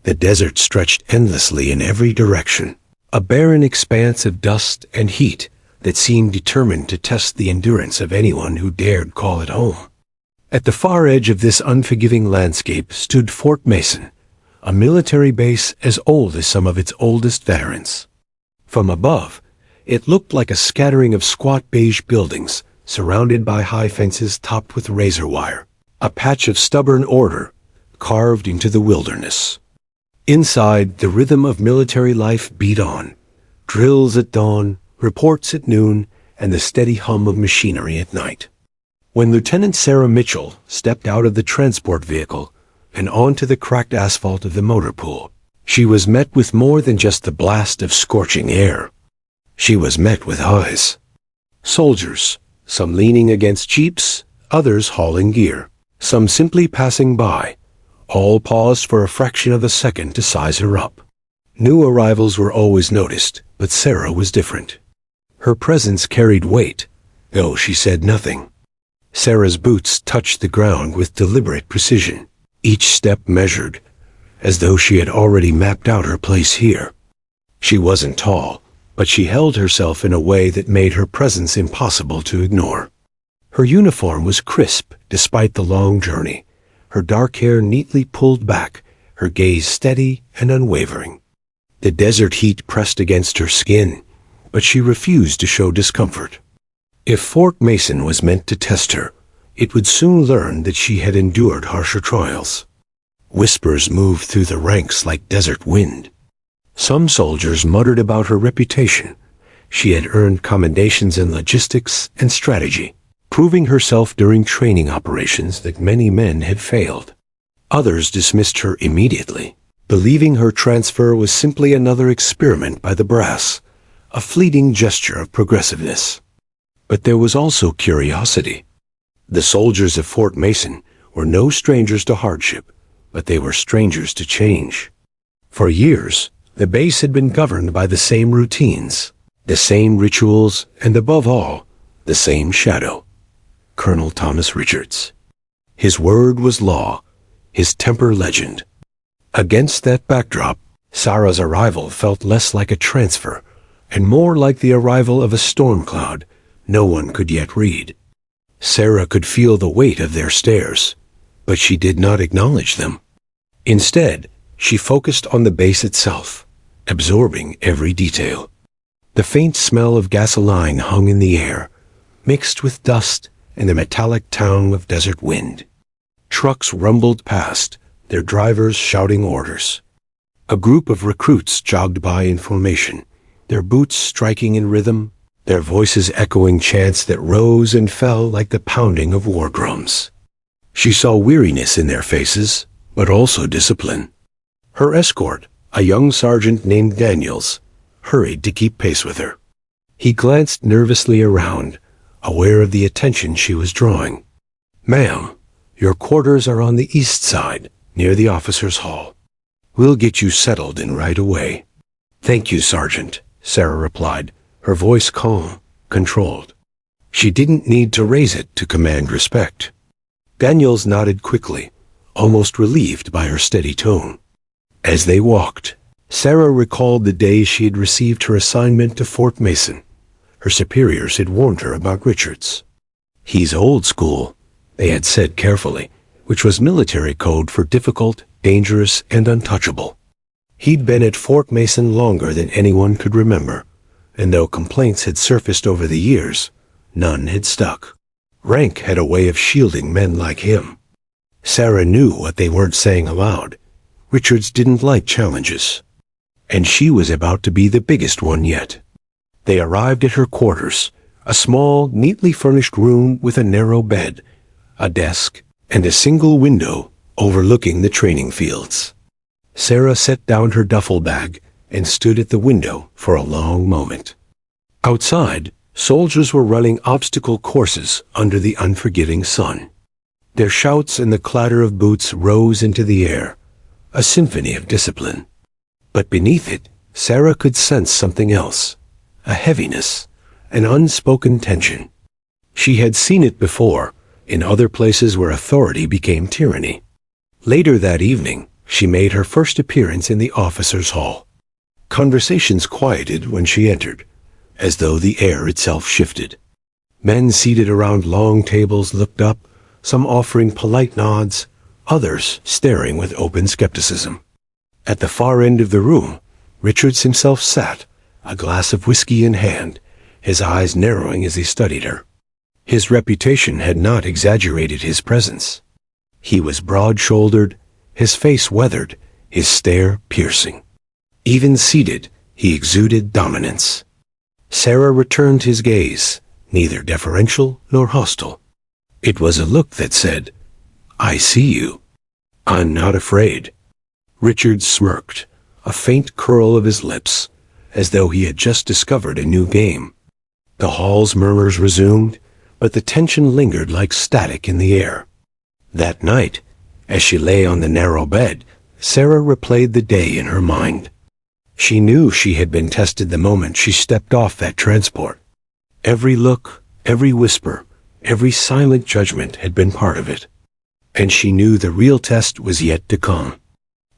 The desert stretched endlessly in every direction, a barren expanse of dust and heat that seemed determined to test the endurance of anyone who dared call it home. At the far edge of this unforgiving landscape stood Fort Mason, a military base as old as some of its oldest veterans. From above, it looked like a scattering of squat beige buildings surrounded by high fences topped with razor wire, a patch of stubborn order carved into the wilderness. Inside, the rhythm of military life beat on. Drills at dawn, reports at noon, and the steady hum of machinery at night. When Lieutenant Sarah Mitchell stepped out of the transport vehicle and onto the cracked asphalt of the motor pool, she was met with more than just the blast of scorching air. She was met with eyes. Soldiers, some leaning against jeeps, others hauling gear, some simply passing by, all paused for a fraction of a second to size her up. New arrivals were always noticed, but Sarah was different. Her presence carried weight, though she said nothing. Sarah's boots touched the ground with deliberate precision, each step measured, as though she had already mapped out her place here. She wasn't tall, but she held herself in a way that made her presence impossible to ignore. Her uniform was crisp despite the long journey, her dark hair neatly pulled back, her gaze steady and unwavering. The desert heat pressed against her skin, but she refused to show discomfort. If Fort Mason was meant to test her, it would soon learn that she had endured harsher trials. Whispers moved through the ranks like desert wind. Some soldiers muttered about her reputation. She had earned commendations in logistics and strategy, proving herself during training operations that many men had failed. Others dismissed her immediately, believing her transfer was simply another experiment by the brass, a fleeting gesture of progressiveness. But there was also curiosity. The soldiers of Fort Mason were no strangers to hardship, but they were strangers to change. For years, the base had been governed by the same routines, the same rituals, and above all, the same shadow. Colonel Thomas Richards. His word was law, his temper legend. Against that backdrop, Sarah's arrival felt less like a transfer, and more like the arrival of a storm cloud no one could yet read. Sarah could feel the weight of their stares, but she did not acknowledge them. Instead, she focused on the base itself, absorbing every detail. The faint smell of gasoline hung in the air, mixed with dust and the metallic tang of desert wind. Trucks rumbled past, their drivers shouting orders. A group of recruits jogged by in formation, their boots striking in rhythm, their voices echoing chants that rose and fell like the pounding of war drums. She saw weariness in their faces, but also discipline. Her escort, a young sergeant named Daniels, hurried to keep pace with her. He glanced nervously around, aware of the attention she was drawing. "Ma'am, your quarters are on the east side, near the officers' hall. We'll get you settled in right away." "Thank you, Sergeant," Sarah replied, her voice calm, controlled. She didn't need to raise it to command respect. Daniels nodded quickly, almost relieved by her steady tone. As they walked, Sarah recalled the day she had received her assignment to Fort Mason. Her superiors had warned her about Richards. "He's old school," they had said carefully, which was military code for difficult, dangerous, and untouchable. He'd been at Fort Mason longer than anyone could remember, and though complaints had surfaced over the years, none had stuck. Rank had a way of shielding men like him. Sarah knew what they weren't saying aloud. Richards didn't like challenges. And she was about to be the biggest one yet. They arrived at her quarters, a small, neatly furnished room with a narrow bed, a desk, and a single window overlooking the training fields. Sarah set down her duffel bag and stood at the window for a long moment. Outside, soldiers were running obstacle courses under the unforgiving sun. Their shouts and the clatter of boots rose into the air, a symphony of discipline. But beneath it, Sarah could sense something else, a heaviness, an unspoken tension. She had seen it before, in other places where authority became tyranny. Later that evening, She made her first appearance in the officers' hall. Conversations quieted when she entered, as though the air itself shifted. Men seated around long tables looked up, some offering polite nods, others staring with open skepticism. At the far end of the room, Richards himself sat, a glass of whiskey in hand, his eyes narrowing as he studied her. His reputation had not exaggerated his presence. He was broad-shouldered, his face weathered, his stare piercing. Even seated, he exuded dominance. Sarah returned his gaze, neither deferential nor hostile. It was a look that said, "I see you. I'm not afraid." Richard smirked, a faint curl of his lips, as though he had just discovered a new game. The hall's murmurs resumed, but the tension lingered like static in the air. That night, as she lay on the narrow bed, Sarah replayed the day in her mind. She knew she had been tested the moment she stepped off that transport. Every look, every whisper, every silent judgment had been part of it. And she knew the real test was yet to come.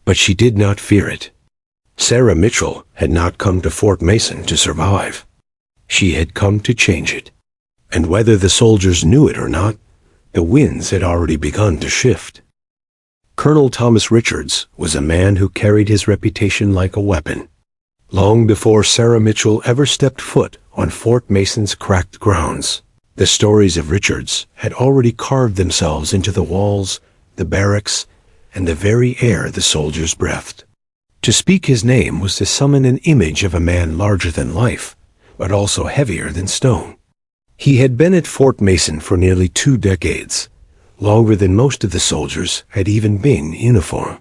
But she did not fear it. Sarah Mitchell had not come to Fort Mason to survive. She had come to change it. And whether the soldiers knew it or not, the winds had already begun to shift. Colonel Thomas Richards was a man who carried his reputation like a weapon. Long before Sarah Mitchell ever stepped foot on Fort Mason's cracked grounds, the stories of Richards had already carved themselves into the walls, the barracks, and the very air the soldiers breathed. To speak his name was to summon an image of a man larger than life, but also heavier than stone. He had been at Fort Mason for nearly 2 decades, longer than most of the soldiers had even been in uniform.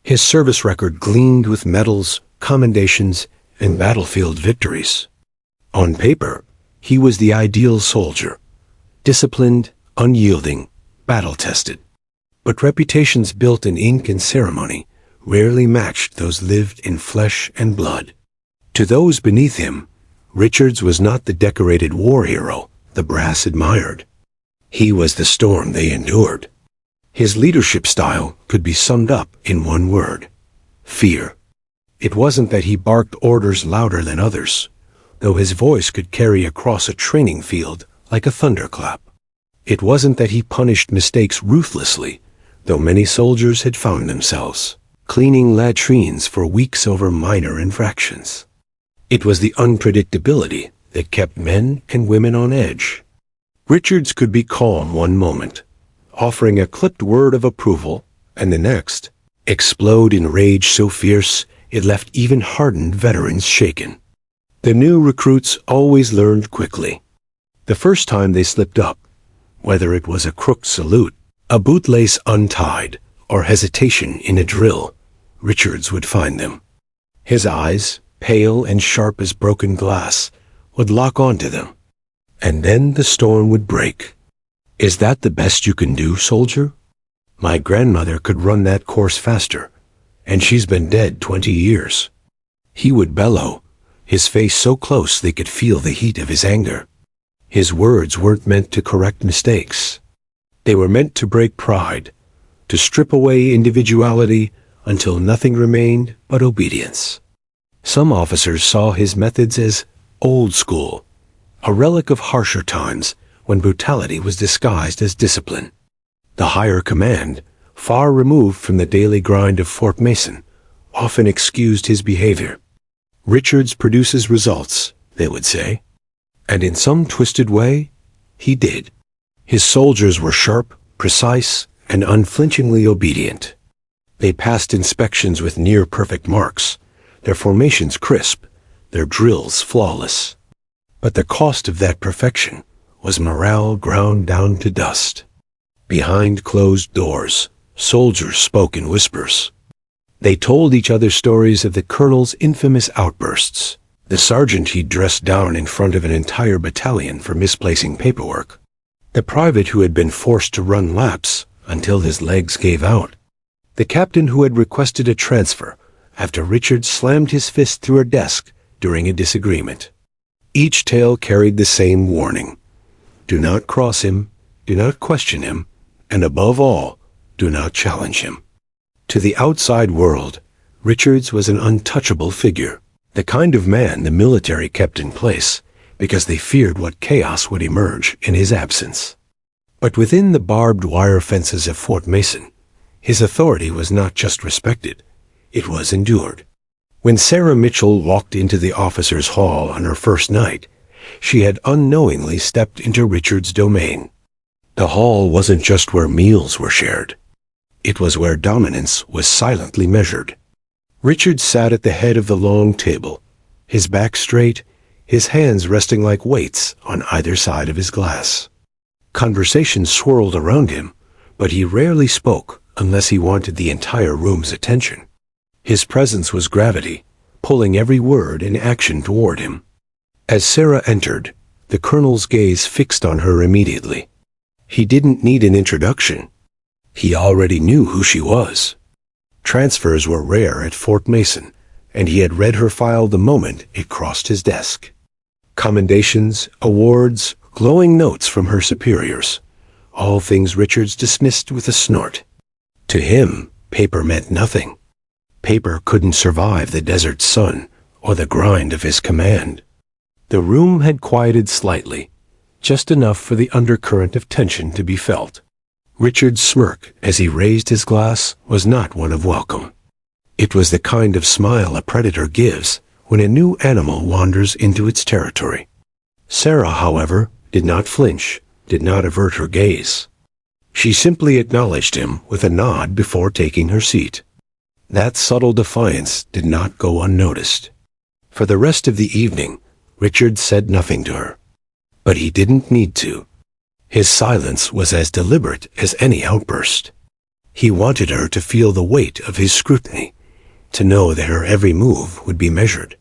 His service record gleamed with medals, commendations, and battlefield victories. On paper, he was the ideal soldier, disciplined, unyielding, battle-tested. But reputations built in ink and ceremony rarely matched those lived in flesh and blood. To those beneath him, Richards was not the decorated war hero the brass admired. He was the storm they endured. His leadership style could be summed up in one word: fear. It wasn't that he barked orders louder than others, though his voice could carry across a training field like a thunderclap. It wasn't that he punished mistakes ruthlessly, though many soldiers had found themselves cleaning latrines for weeks over minor infractions. It was the unpredictability that kept men and women on edge. Richards could be calm one moment, offering a clipped word of approval, and the next, explode in rage so fierce it left even hardened veterans shaken. The new recruits always learned quickly. The first time they slipped up, whether it was a crooked salute, a bootlace untied, or hesitation in a drill, Richards would find them. His eyes, pale and sharp as broken glass, would lock onto them. And then the storm would break. "Is that the best you can do, soldier? My grandmother could run that course faster, and she's been dead 20 years. He would bellow, his face so close they could feel the heat of his anger. His words weren't meant to correct mistakes. They were meant to break pride, to strip away individuality until nothing remained but obedience. Some officers saw his methods as old school, a relic of harsher times when brutality was disguised as discipline. The higher command, far removed from the daily grind of Fort Mason, often excused his behavior. Richards produces results, they would say. And in some twisted way, he did. His soldiers were sharp, precise, and unflinchingly obedient. They passed inspections with near-perfect marks, their formations crisp, their drills flawless. But the cost of that perfection was morale ground down to dust. Behind closed doors, soldiers spoke in whispers. They told each other stories of the colonel's infamous outbursts, the sergeant he'd dressed down in front of an entire battalion for misplacing paperwork, the private who had been forced to run laps until his legs gave out, the captain who had requested a transfer after Richard slammed his fist through a desk during a disagreement. Each tale carried the same warning: do not cross him, do not question him, and above all, do not challenge him. To the outside world, Richards was an untouchable figure, the kind of man the military kept in place because they feared what chaos would emerge in his absence. But within the barbed wire fences of Fort Mason, his authority was not just respected, it was endured. When Sarah Mitchell walked into the officers' hall on her first night, she had unknowingly stepped into Richard's domain. The hall wasn't just where meals were shared. It was where dominance was silently measured. Richard sat at the head of the long table, his back straight, his hands resting like weights on either side of his glass. Conversation swirled around him, but he rarely spoke unless he wanted the entire room's attention. His presence was gravity, pulling every word and action toward him. As Sarah entered, the colonel's gaze fixed on her immediately. He didn't need an introduction. He already knew who she was. Transfers were rare at Fort Mason, and he had read her file the moment it crossed his desk. Commendations, awards, glowing notes from her superiors, all things Richards dismissed with a snort. To him, paper meant nothing. Paper couldn't survive the desert sun or the grind of his command. The room had quieted slightly, just enough for the undercurrent of tension to be felt. Richard's smirk as he raised his glass was not one of welcome. It was the kind of smile a predator gives when a new animal wanders into its territory. Sarah, however, did not flinch, did not avert her gaze. She simply acknowledged him with a nod before taking her seat. That subtle defiance did not go unnoticed. For the rest of the evening, Richard said nothing to her. But he didn't need to. His silence was as deliberate as any outburst. He wanted her to feel the weight of his scrutiny, to know that her every move would be measured.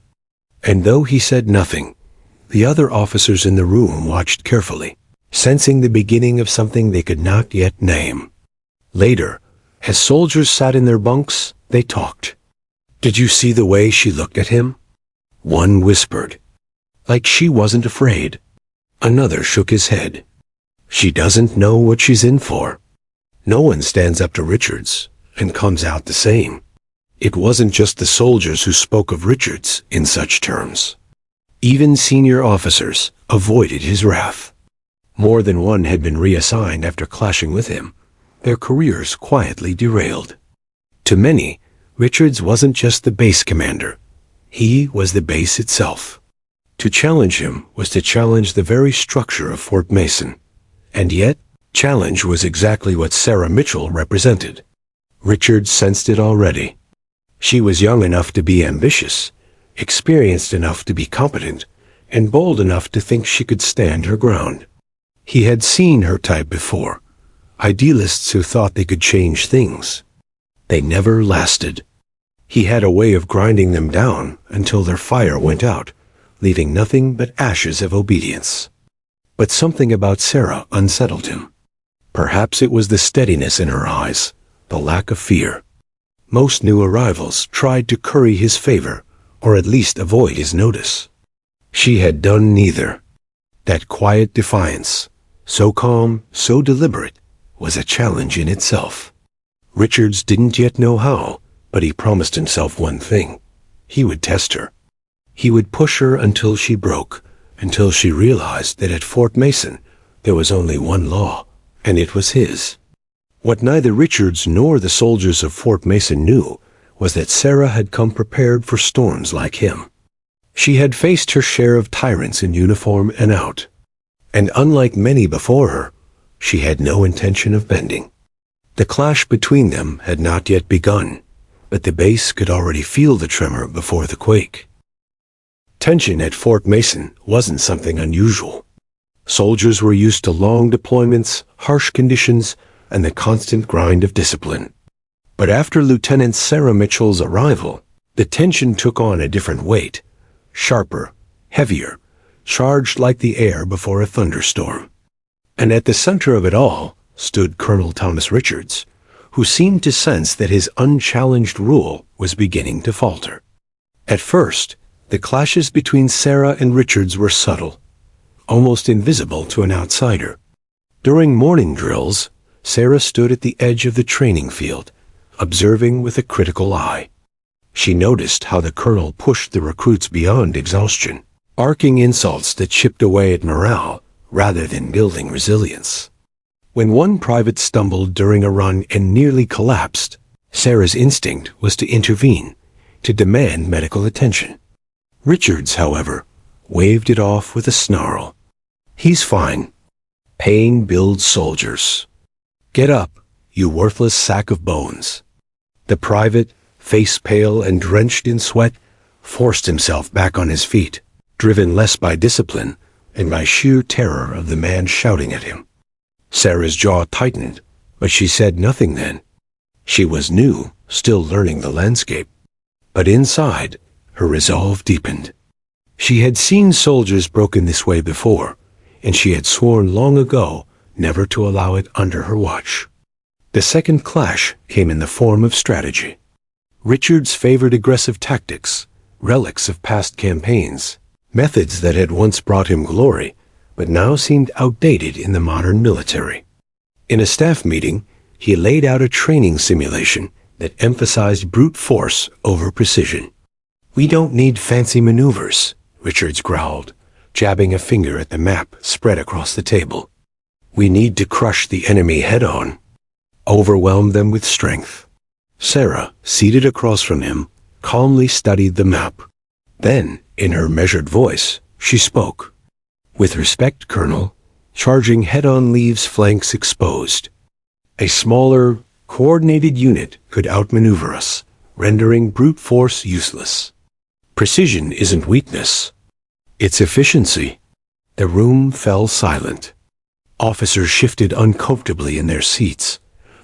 And though he said nothing, the other officers in the room watched carefully, sensing the beginning of something they could not yet name. Later, as soldiers sat in their bunks, they talked. "Did you see the way she looked at him?" One whispered, "Like she wasn't afraid." Another shook his head. "She doesn't know what she's in for." No one stands up to Richards and comes out the same. It wasn't just the soldiers who spoke of Richards in such terms. Even senior officers avoided his wrath. More than one had been reassigned after clashing with him, their careers quietly derailed. To many, Richards wasn't just the base commander. He was the base itself. To challenge him was to challenge the very structure of Fort Mason. And yet, challenge was exactly what Sarah Mitchell represented. Richards sensed it already. She was young enough to be ambitious, experienced enough to be competent, and bold enough to think she could stand her ground. He had seen her type before, idealists who thought they could change things. They never lasted. He had a way of grinding them down until their fire went out, leaving nothing but ashes of obedience. But something about Sarah unsettled him. Perhaps it was the steadiness in her eyes, the lack of fear. Most new arrivals tried to curry his favor, or at least avoid his notice. She had done neither. That quiet defiance, so calm, so deliberate, was a challenge in itself. Richards didn't yet know how, but he promised himself one thing. He would test her. He would push her until she broke, until she realized that at Fort Mason there was only one law, and it was his. What neither Richards nor the soldiers of Fort Mason knew was that Sarah had come prepared for storms like him. She had faced her share of tyrants in uniform and out, and unlike many before her, she had no intention of bending. The clash between them had not yet begun, but the base could already feel the tremor before the quake. Tension at Fort Mason wasn't something unusual. Soldiers were used to long deployments, harsh conditions, and the constant grind of discipline. But after Lieutenant Sarah Mitchell's arrival, the tension took on a different weight, sharper, heavier, charged like the air before a thunderstorm. And at the center of it all stood Colonel Thomas Richards, who seemed to sense that his unchallenged rule was beginning to falter. At first, the clashes between Sarah and Richards were subtle, almost invisible to an outsider. During morning drills, Sarah stood at the edge of the training field, observing with a critical eye. She noticed how the colonel pushed the recruits beyond exhaustion, arcing insults that chipped away at morale rather than building resilience. When one private stumbled during a run and nearly collapsed, Sarah's instinct was to intervene, to demand medical attention. Richards, however, waved it off with a snarl. "He's fine. Pain builds soldiers. Get up, you worthless sack of bones." The private, face pale and drenched in sweat, forced himself back on his feet, driven less by discipline and by sheer terror of the man shouting at him. Sarah's jaw tightened, but she said nothing then. She was new, still learning the landscape. But inside, her resolve deepened. She had seen soldiers broken this way before, and she had sworn long ago never to allow it under her watch. The second clash came in the form of strategy. Richards favored aggressive tactics, relics of past campaigns, methods that had once brought him glory, but now seemed outdated in the modern military. In a staff meeting, he laid out a training simulation that emphasized brute force over precision. "We don't need fancy maneuvers," Richards growled, jabbing a finger at the map spread across the table. "We need to crush the enemy head-on, overwhelm them with strength." Sarah, seated across from him, calmly studied the map. Then, in her measured voice, she spoke. "With respect, Colonel, charging head-on leaves flanks exposed. A smaller, coordinated unit could outmaneuver us, rendering brute force useless. Precision isn't weakness. It's efficiency." The room fell silent. Officers shifted uncomfortably in their seats,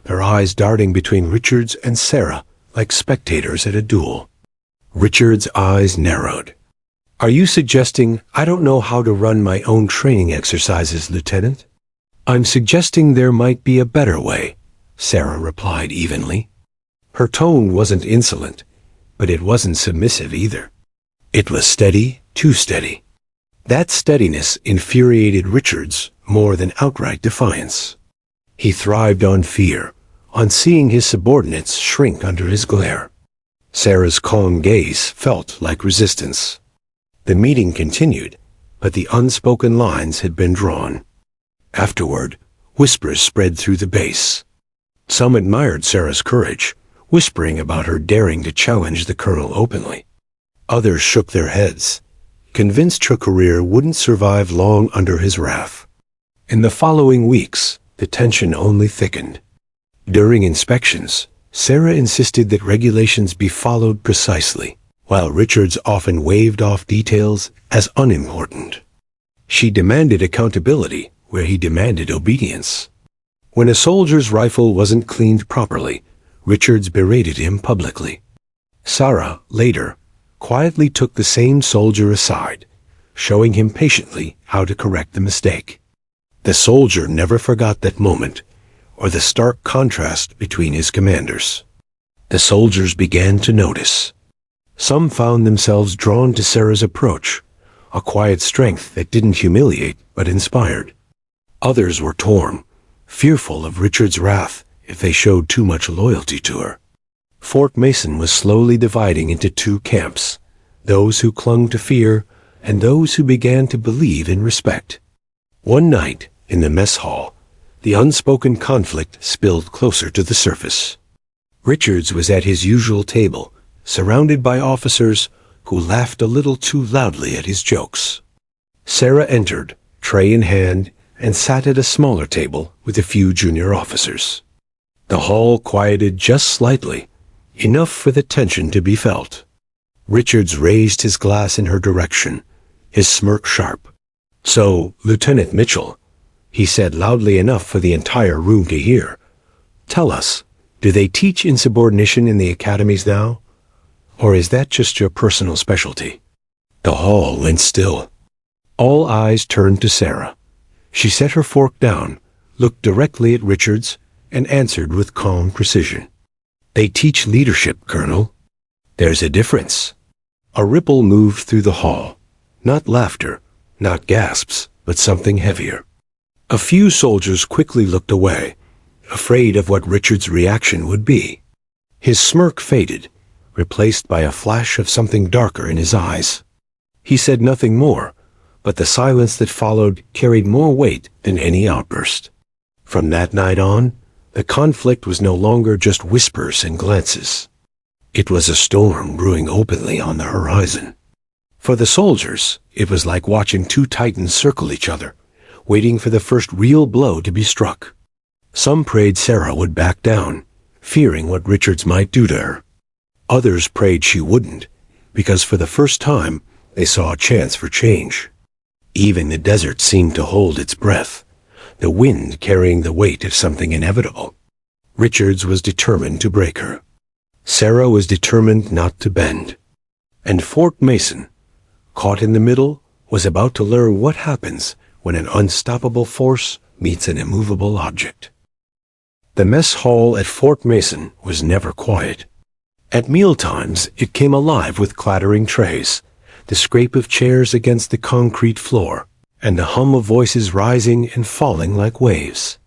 their eyes darting between Richards and Sarah like spectators at a duel. Richards' eyes narrowed. "Are you suggesting I don't know how to run my own training exercises, Lieutenant?" "I'm suggesting there might be a better way," Sarah replied evenly. Her tone wasn't insolent, but it wasn't submissive either. It was steady, too steady. That steadiness infuriated Richards more than outright defiance. He thrived on fear, on seeing his subordinates shrink under his glare. Sarah's calm gaze felt like resistance. The meeting continued, but the unspoken lines had been drawn. Afterward, whispers spread through the base. Some admired Sarah's courage, whispering about her daring to challenge the colonel openly. Others shook their heads, convinced her career wouldn't survive long under his wrath. In the following weeks, the tension only thickened. During inspections, Sarah insisted that regulations be followed precisely, while Richards often waved off details as unimportant. She demanded accountability where he demanded obedience. When a soldier's rifle wasn't cleaned properly, Richards berated him publicly. Sarah, later, quietly took the same soldier aside, showing him patiently how to correct the mistake. The soldier never forgot that moment, or the stark contrast between his commanders. The soldiers began to notice. Some found themselves drawn to Sarah's approach, a quiet strength that didn't humiliate but inspired. Others were torn, fearful of Richard's wrath if they showed too much loyalty to her. Fort Mason was slowly dividing into two camps, those who clung to fear and those who began to believe in respect. One night, in the mess hall, the unspoken conflict spilled closer to the surface. Richards was at his usual table, surrounded by officers who laughed a little too loudly at his jokes. Sarah entered, tray in hand, and sat at a smaller table with a few junior officers. The hall quieted just slightly, enough for the tension to be felt. Richards raised his glass in her direction, his smirk sharp. "So, Lieutenant Mitchell," he said loudly enough for the entire room to hear, "tell us, do they teach insubordination in the academies now? Or is that just your personal specialty?" The hall went still. All eyes turned to Sarah. She set her fork down, looked directly at Richards, and answered with calm precision. "They teach leadership, Colonel. There's a difference." A ripple moved through the hall. Not laughter, not gasps, but something heavier. A few soldiers quickly looked away, afraid of what Richard's reaction would be. His smirk faded, replaced by a flash of something darker in his eyes. He said nothing more, but the silence that followed carried more weight than any outburst. From that night on, the conflict was no longer just whispers and glances. It was a storm brewing openly on the horizon. For the soldiers, it was like watching two titans circle each other, waiting for the first real blow to be struck. Some prayed Sarah would back down, fearing what Richards might do to her. Others prayed she wouldn't, because for the first time, they saw a chance for change. Even the desert seemed to hold its breath, the wind carrying the weight of something inevitable. Richards was determined to break her. Sarah was determined not to bend. And Fort Mason, caught in the middle, was about to learn what happens when an unstoppable force meets an immovable object. The mess hall at Fort Mason was never quiet. At mealtimes, it came alive with clattering trays, the scrape of chairs against the concrete floor, and the hum of voices rising and falling like waves.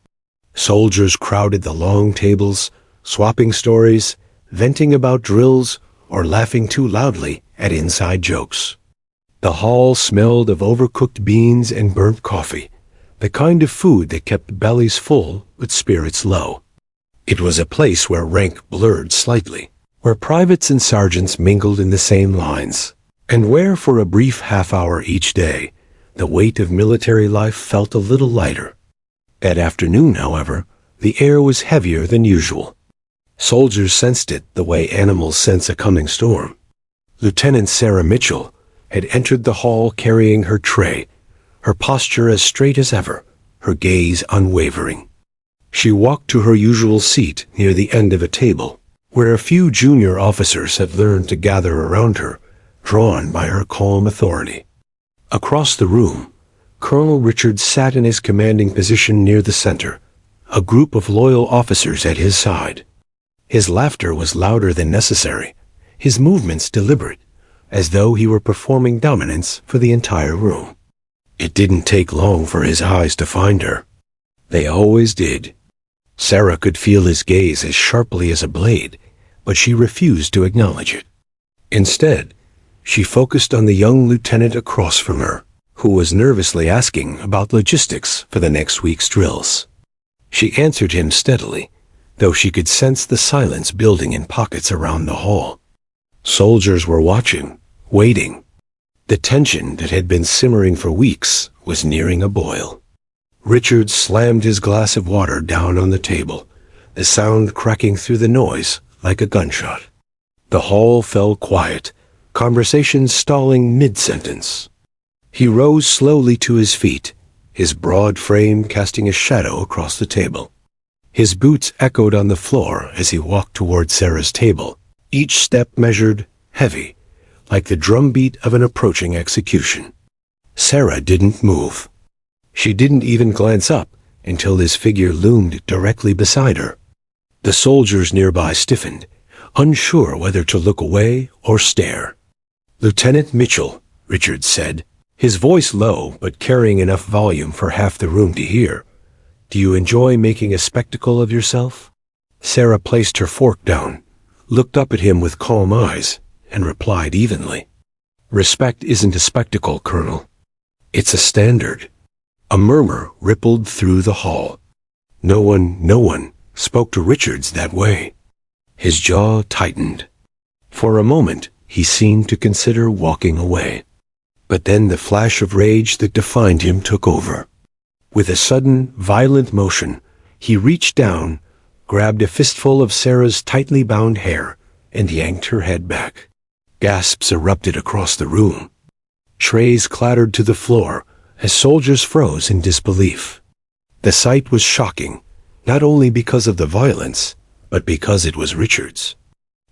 Soldiers crowded the long tables, swapping stories, venting about drills, or laughing too loudly at inside jokes. The hall smelled of overcooked beans and burnt coffee, the kind of food that kept bellies full but spirits low. It was a place where rank blurred slightly, where privates and sergeants mingled in the same lines, and where for a brief half-hour each day, the weight of military life felt a little lighter. At afternoon, however, the air was heavier than usual. Soldiers sensed it the way animals sense a coming storm. Lieutenant Sarah Mitchell had entered the hall carrying her tray, her posture as straight as ever, her gaze unwavering. She walked to her usual seat near the end of a table, where a few junior officers had learned to gather around her, drawn by her calm authority. Across the room, Colonel Richards sat in his commanding position near the center, a group of loyal officers at his side. His laughter was louder than necessary, his movements deliberate, as though he were performing dominance for the entire room. It didn't take long for his eyes to find her. They always did. Sarah could feel his gaze as sharply as a blade, but she refused to acknowledge it. Instead, she focused on the young lieutenant across from her, who was nervously asking about logistics for the next week's drills. She answered him steadily, though she could sense the silence building in pockets around the hall. Soldiers were watching, waiting. The tension that had been simmering for weeks was nearing a boil. Richard slammed his glass of water down on the table, the sound cracking through the noise like a gunshot. The hall fell quiet, conversation stalling mid-sentence. He rose slowly to his feet, his broad frame casting a shadow across the table. His boots echoed on the floor as he walked toward Sarah's table, each step measured, heavy, like the drumbeat of an approaching execution. Sarah didn't move. She didn't even glance up until his figure loomed directly beside her. The soldiers nearby stiffened, unsure whether to look away or stare. "Lieutenant Mitchell," Richard said, his voice low but carrying enough volume for half the room to hear, "do you enjoy making a spectacle of yourself?" Sarah placed her fork down, looked up at him with calm eyes, and replied evenly, "Respect isn't a spectacle, Colonel. It's a standard." A murmur rippled through the hall. No one spoke to Richards that way. His jaw tightened. For a moment, he seemed to consider walking away. But then the flash of rage that defined him took over. With a sudden, violent motion, he reached down, grabbed a fistful of Sarah's tightly bound hair, and yanked her head back. Gasps erupted across the room. Trays clattered to the floor as soldiers froze in disbelief. The sight was shocking, not only because of the violence, but because it was Richards.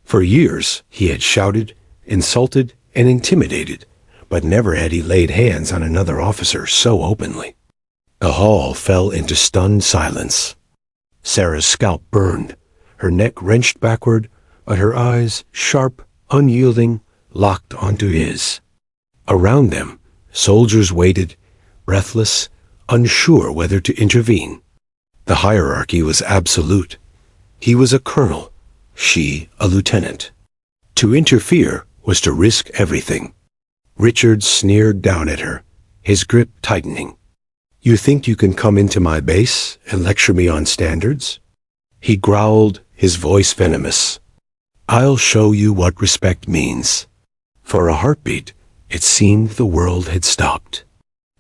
For years, he had shouted, insulted, and intimidated, but never had he laid hands on another officer so openly. The hall fell into stunned silence. Sarah's scalp burned, her neck wrenched backward, but her eyes, sharp, unyielding, locked onto his. Around them, soldiers waited, breathless, unsure whether to intervene. The hierarchy was absolute. He was a colonel, she a lieutenant. To interfere was to risk everything. Richard sneered down at her, his grip tightening. "You think you can come into my base and lecture me on standards?" He growled, his voice venomous. "I'll show you what respect means." For a heartbeat, it seemed the world had stopped.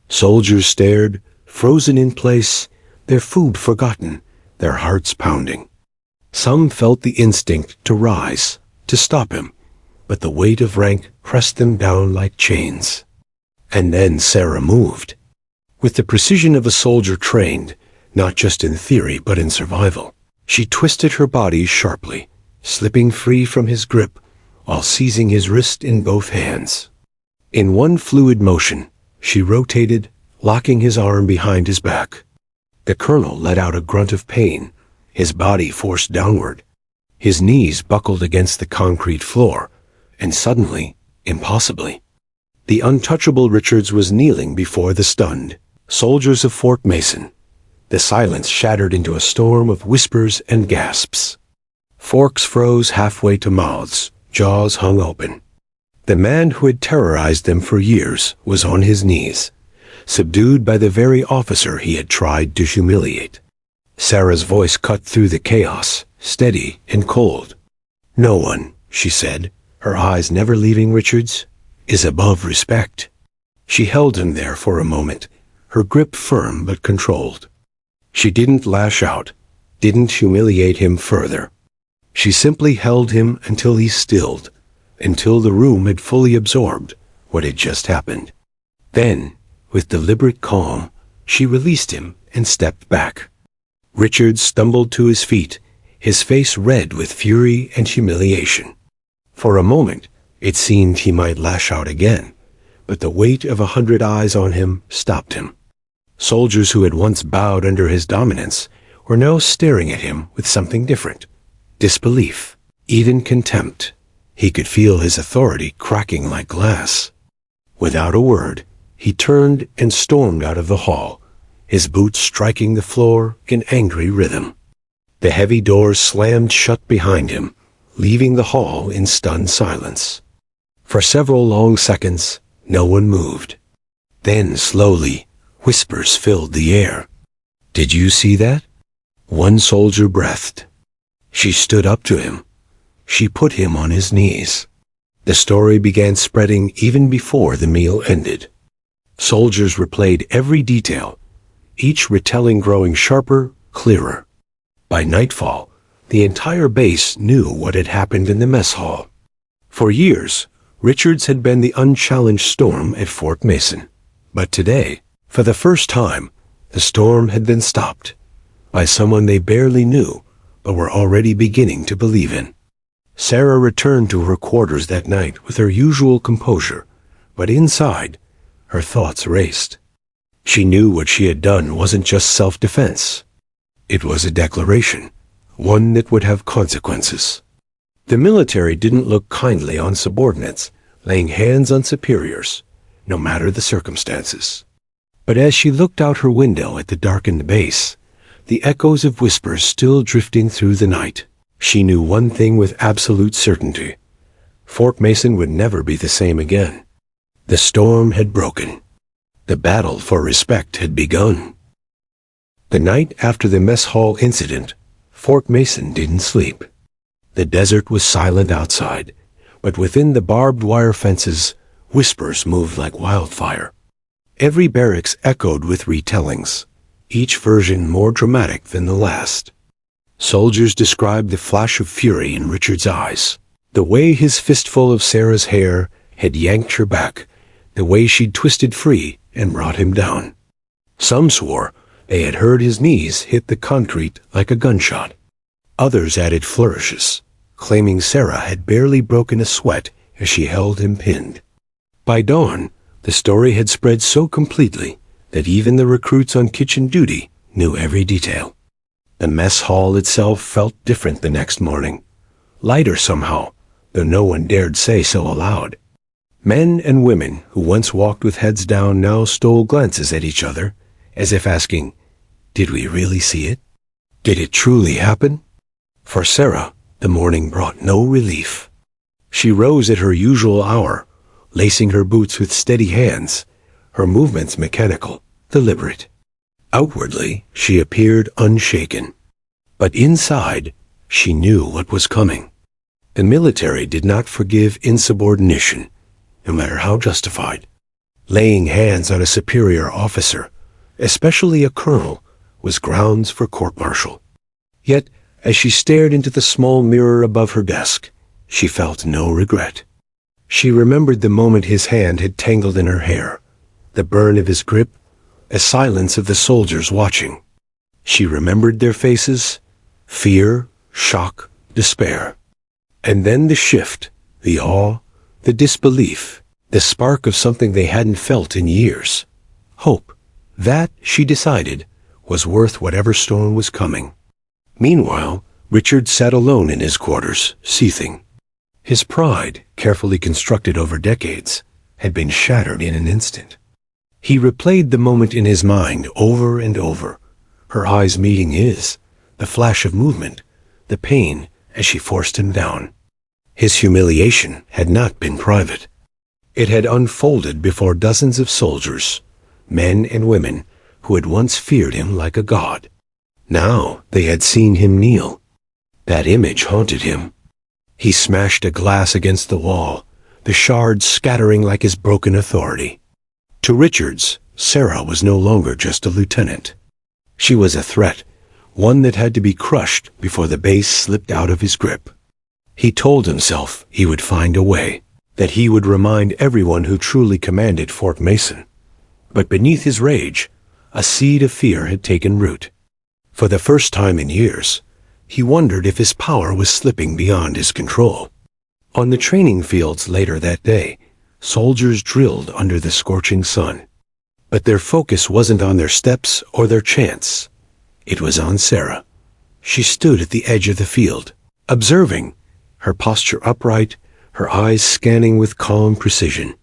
Soldiers stared, frozen in place, their food forgotten, their hearts pounding. Some felt the instinct to rise, to stop him, but the weight of rank pressed them down like chains. And then Sarah moved. With the precision of a soldier trained, not just in theory but in survival, she twisted her body sharply, slipping free from his grip while seizing his wrist in both hands. In one fluid motion, she rotated, locking his arm behind his back. The colonel let out a grunt of pain, his body forced downward. His knees buckled against the concrete floor, and suddenly, impossibly, the untouchable Richards was kneeling before the stunned soldiers of Fort Mason. The silence shattered into a storm of whispers and gasps. Forks froze halfway to mouths, jaws hung open. The man who had terrorized them for years was on his knees, subdued by the very officer he had tried to humiliate. Sarah's voice cut through the chaos, steady and cold. "No one," she said, her eyes never leaving Richards, "is above respect." She held him there for a moment, her grip firm but controlled. She didn't lash out, didn't humiliate him further. She simply held him until he stilled, until the room had fully absorbed what had just happened. Then, with deliberate calm, she released him and stepped back. Richard stumbled to his feet, his face red with fury and humiliation. For a moment, it seemed he might lash out again, but the weight of 100 eyes on him stopped him. Soldiers who had once bowed under his dominance were now staring at him with something different. Disbelief, even contempt. He could feel his authority cracking like glass. Without a word, he turned and stormed out of the hall, his boots striking the floor in angry rhythm. The heavy doors slammed shut behind him, leaving the hall in stunned silence. For several long seconds, no one moved. Then, slowly, whispers filled the air. "Did you see that?" One soldier breathed. She stood up to him. She put him on his knees. The story began spreading even before the meal ended. Soldiers replayed every detail, each retelling growing sharper, clearer. By nightfall, the entire base knew what had happened in the mess hall. For years, Richards had been the unchallenged storm at Fort Mason. But today, for the first time, the storm had been stopped by someone they barely knew, but were already beginning to believe in. Sarah returned to her quarters that night with her usual composure, but inside, her thoughts raced. She knew what she had done wasn't just self-defense. It was a declaration, one that would have consequences. The military didn't look kindly on subordinates, laying hands on superiors, no matter the circumstances. But as she looked out her window at the darkened base, the echoes of whispers still drifting through the night, she knew one thing with absolute certainty. Fort Mason would never be the same again. The storm had broken. The battle for respect had begun. The night after the mess hall incident, Fort Mason didn't sleep. The desert was silent outside, but within the barbed wire fences, whispers moved like wildfire. Every barracks echoed with retellings, each version more dramatic than the last. Soldiers described the flash of fury in Richard's eyes, the way his fistful of Sarah's hair had yanked her back, the way she'd twisted free and brought him down. Some swore they had heard his knees hit the concrete like a gunshot. Others added flourishes, claiming Sarah had barely broken a sweat as she held him pinned. By dawn, the story had spread so completely that even the recruits on kitchen duty knew every detail. The mess hall itself felt different the next morning, lighter somehow, though no one dared say so aloud. Men and women who once walked with heads down now stole glances at each other, as if asking, "Did we really see it? Did it truly happen?" For Sarah, The morning brought no relief. She rose at her usual hour, lacing her boots with steady hands, her movements mechanical, deliberate. Outwardly, she appeared unshaken. But inside, she knew what was coming. The military did not forgive insubordination, no matter how justified. Laying hands on a superior officer, especially a colonel, was grounds for court-martial. Yet, as she stared into the small mirror above her desk, she felt no regret. She remembered the moment his hand had tangled in her hair, the burn of his grip, a silence of the soldiers watching. She remembered their faces, fear, shock, despair. And then the shift, the awe, the disbelief, the spark of something they hadn't felt in years. Hope. That, she decided, was worth whatever storm was coming. Meanwhile, Richard sat alone in his quarters, seething. His pride, carefully constructed over decades, had been shattered in an instant. He replayed the moment in his mind over and over, her eyes meeting his, the flash of movement, the pain as she forced him down. His humiliation had not been private. It had unfolded before dozens of soldiers, men and women, who had once feared him like a god. Now they had seen him kneel. That image haunted him. He smashed a glass against the wall, the shards scattering like his broken authority. To Richards, Sarah was no longer just a lieutenant. She was a threat, one that had to be crushed before the base slipped out of his grip. He told himself he would find a way, that he would remind everyone who truly commanded Fort Mason. But beneath his rage, a seed of fear had taken root. For the first time in years, he wondered if his power was slipping beyond his control. On the training fields later that day, soldiers drilled under the scorching sun. But their focus wasn't on their steps or their chants. It was on Sarah. She stood at the edge of the field, observing, her posture upright, her eyes scanning with calm precision.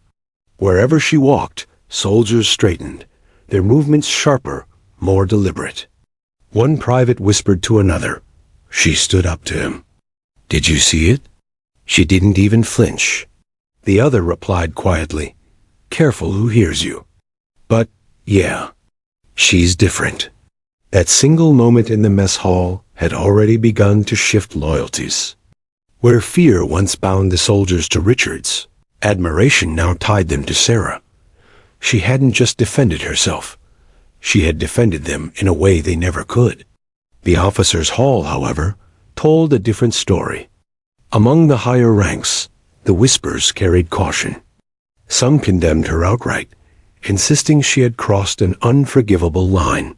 Wherever she walked, soldiers straightened, their movements sharper, more deliberate. One private whispered to another. She stood up to him. "Did you see it?" She didn't even flinch. The other replied quietly, "Careful who hears you." But, yeah, she's different. That single moment in the mess hall had already begun to shift loyalties. Where fear once bound the soldiers to Richards, admiration now tied them to Sarah. She hadn't just defended herself. She had defended them in a way they never could. The officers' hall, however, told a different story. Among the higher ranks, the whispers carried caution. Some condemned her outright, insisting she had crossed an unforgivable line.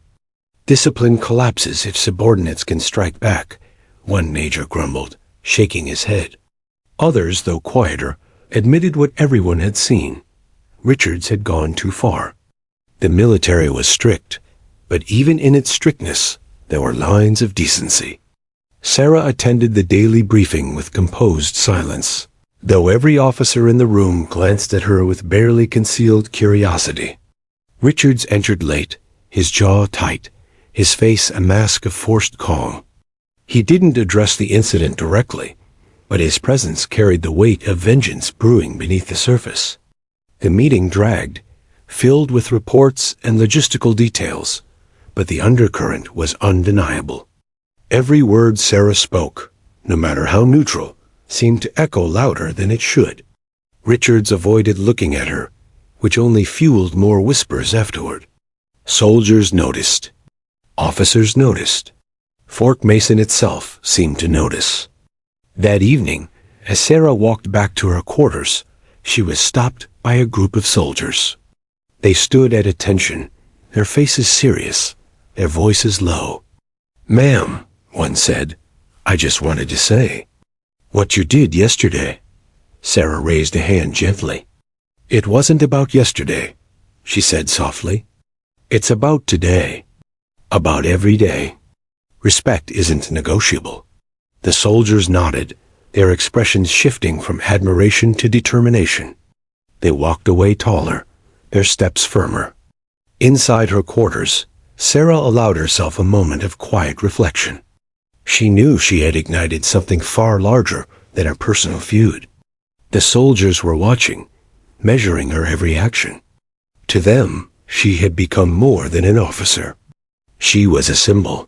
"Discipline collapses if subordinates can strike back," one major grumbled, shaking his head. Others, though quieter, admitted what everyone had seen. Richards had gone too far. The military was strict, but even in its strictness, there were lines of decency. Sarah attended the daily briefing with composed silence, though every officer in the room glanced at her with barely concealed curiosity. Richards entered late, his jaw tight, his face a mask of forced calm. He didn't address the incident directly, but his presence carried the weight of vengeance brewing beneath the surface. The meeting dragged, filled with reports and logistical details, but the undercurrent was undeniable. Every word Sarah spoke, no matter how neutral, seemed to echo louder than it should. Richards avoided looking at her, which only fueled more whispers afterward. Soldiers noticed. Officers noticed. Fort Mason itself seemed to notice. That evening, as Sarah walked back to her quarters, she was stopped by a group of soldiers. They stood at attention, their faces serious, their voices low. "Ma'am," one said, "I just wanted to say, what you did yesterday." Sarah raised a hand gently. "It wasn't about yesterday," she said softly. "It's about today. About every day. Respect isn't negotiable." The soldiers nodded, their expressions shifting from admiration to determination. They walked away taller, their steps firmer. Inside her quarters, Sarah allowed herself a moment of quiet reflection. She knew she had ignited something far larger than a personal feud. The soldiers were watching, measuring her every action. To them, she had become more than an officer. She was a symbol.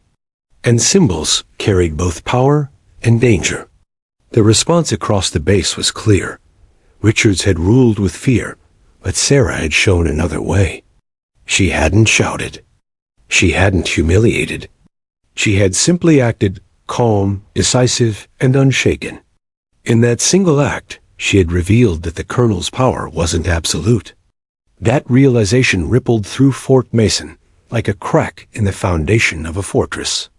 And symbols carried both power and danger. The response across the base was clear. Richards had ruled with fear, but Sarah had shown another way. She hadn't shouted. She hadn't humiliated. She had simply acted calm, decisive, and unshaken. In that single act, she had revealed that the colonel's power wasn't absolute. That realization rippled through Fort Mason like a crack in the foundation of a fortress.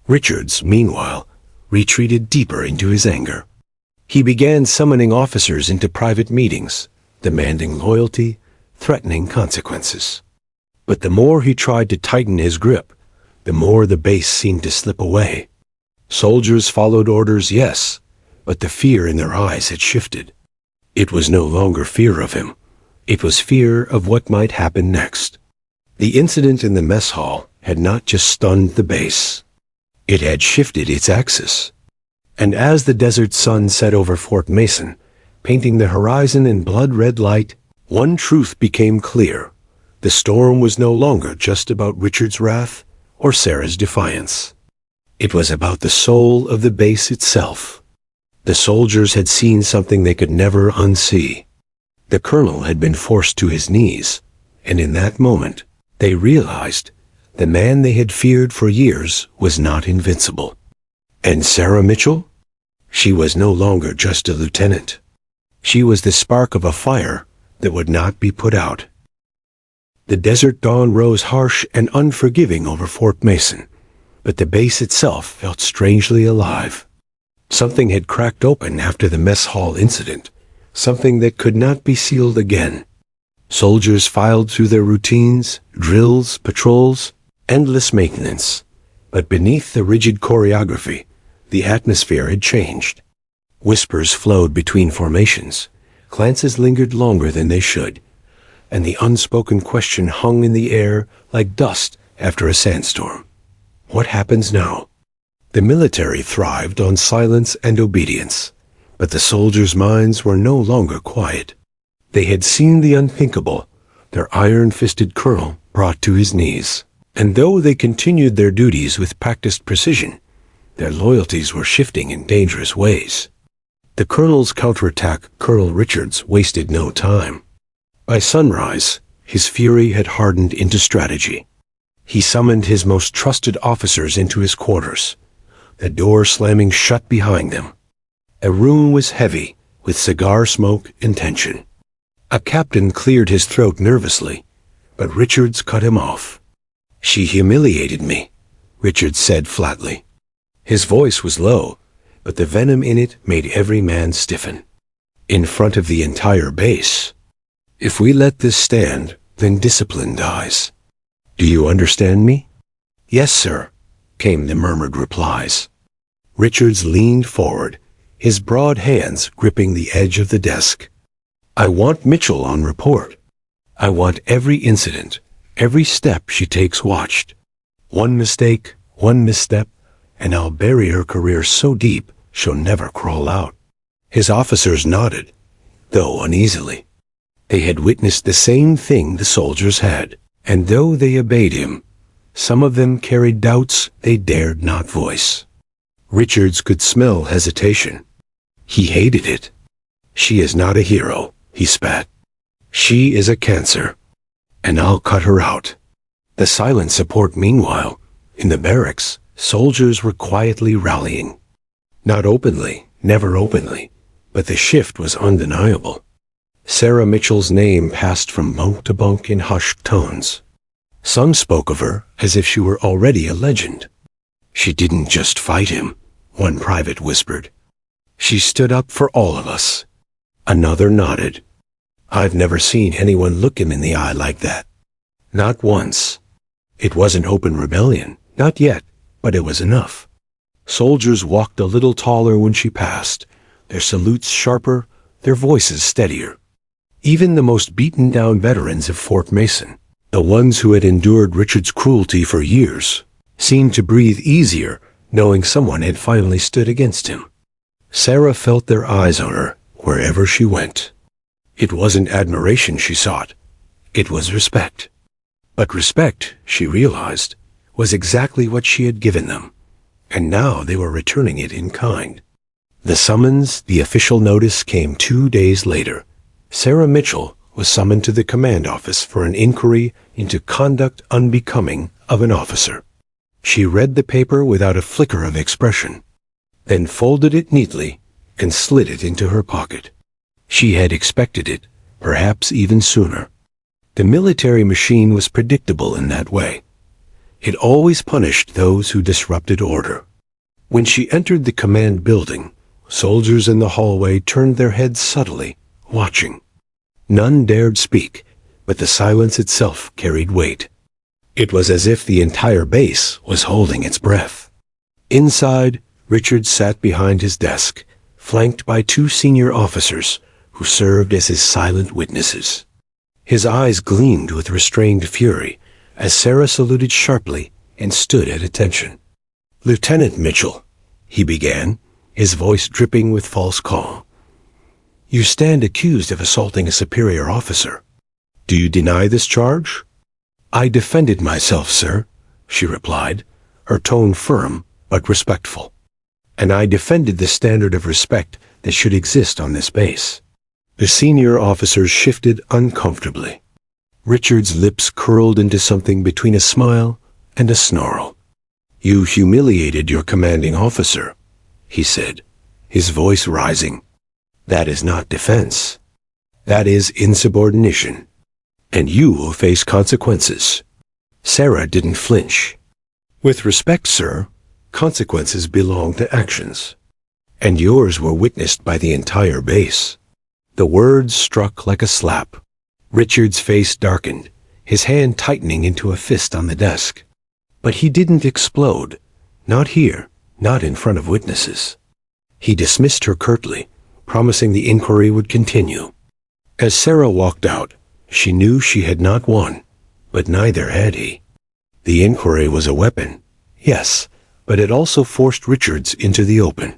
Richards, meanwhile, retreated deeper into his anger. He began summoning officers into private meetings, demanding loyalty, threatening consequences. But the more he tried to tighten his grip, the more the base seemed to slip away. Soldiers followed orders, yes, but the fear in their eyes had shifted. It was no longer fear of him. It was fear of what might happen next. The incident in the mess hall had not just stunned the base. It had shifted its axis. And as the desert sun set over Fort Mason, painting the horizon in blood-red light, one truth became clear. The storm was no longer just about Richard's wrath or Sarah's defiance. It was about the soul of the base itself. The soldiers had seen something they could never unsee. The colonel had been forced to his knees, and in that moment, they realized the man they had feared for years was not invincible. And Sarah Mitchell? She was no longer just a lieutenant. She was the spark of a fire that would not be put out. The desert dawn rose harsh and unforgiving over Fort Mason, but the base itself felt strangely alive. Something had cracked open after the mess hall incident, something that could not be sealed again. Soldiers filed through their routines, drills, patrols, endless maintenance. But beneath the rigid choreography, the atmosphere had changed. Whispers flowed between formations, glances lingered longer than they should, and the unspoken question hung in the air like dust after a sandstorm. What happens now? The military thrived on silence and obedience, but the soldiers' minds were no longer quiet. They had seen the unthinkable, their iron-fisted colonel brought to his knees. And though they continued their duties with practiced precision, their loyalties were shifting in dangerous ways. The colonel's counterattack, Colonel Richards, wasted no time. By sunrise, his fury had hardened into strategy. He summoned his most trusted officers into his quarters, the door slamming shut behind them. A room was heavy with cigar smoke and tension. A captain cleared his throat nervously, but Richards cut him off. "She humiliated me," Richards said flatly. His voice was low, but the venom in it made every man stiffen. In front of the entire base. If we let this stand, then discipline dies. Do you understand me? Yes, sir, came the murmured replies. Richards leaned forward, his broad hands gripping the edge of the desk. I want Mitchell on report. I want every incident, every step she takes watched. One mistake, one misstep, and I'll bury her career so deep she'll never crawl out. His officers nodded, though uneasily. They had witnessed the same thing the soldiers had, and though they obeyed him, some of them carried doubts they dared not voice. Richards could smell hesitation. He hated it. She is not a hero, he spat. She is a cancer, and I'll cut her out. The silent support meanwhile, in the barracks, soldiers were quietly rallying. Not openly, never openly, but the shift was undeniable. Sarah Mitchell's name passed from bunk to bunk in hushed tones. Some spoke of her as if she were already a legend. She didn't just fight him, one private whispered. She stood up for all of us. Another nodded. I've never seen anyone look him in the eye like that. Not once. It wasn't open rebellion, not yet, but it was enough. Soldiers walked a little taller when she passed, their salutes sharper, their voices steadier. Even the most beaten-down veterans of Fort Mason, the ones who had endured Richard's cruelty for years, seemed to breathe easier knowing someone had finally stood against him. Sarah felt their eyes on her wherever she went. It wasn't admiration she sought. It was respect. But respect, she realized, was exactly what she had given them, and now they were returning it in kind. The summons, the official notice, came 2 days later. Sarah Mitchell was summoned to the command office for an inquiry into conduct unbecoming of an officer. She read the paper without a flicker of expression, then folded it neatly and slid it into her pocket. She had expected it, perhaps even sooner. The military machine was predictable in that way. It always punished those who disrupted order. When she entered the command building, soldiers in the hallway turned their heads subtly, watching. None dared speak, but the silence itself carried weight. It was as if the entire base was holding its breath. Inside, Richard sat behind his desk, flanked by 2 senior officers who served as his silent witnesses. His eyes gleamed with restrained fury as Sarah saluted sharply and stood at attention. "Lieutenant Mitchell," he began, his voice dripping with false calm. "You stand accused of assaulting a superior officer. Do you deny this charge?" "I defended myself, sir," she replied, her tone firm but respectful. "And I defended the standard of respect that should exist on this base." The senior officers shifted uncomfortably. Richard's lips curled into something between a smile and a snarl. "You humiliated your commanding officer," he said, his voice rising. "That is not defense. That is insubordination. And you will face consequences." Sarah didn't flinch. "With respect, sir, consequences belong to actions. And yours were witnessed by the entire base." The words struck like a slap. Richard's face darkened, his hand tightening into a fist on the desk. But he didn't explode. Not here, not in front of witnesses. He dismissed her curtly, promising the inquiry would continue. As Sarah walked out, she knew she had not won, but neither had he. The inquiry was a weapon, yes, but it also forced Richards into the open.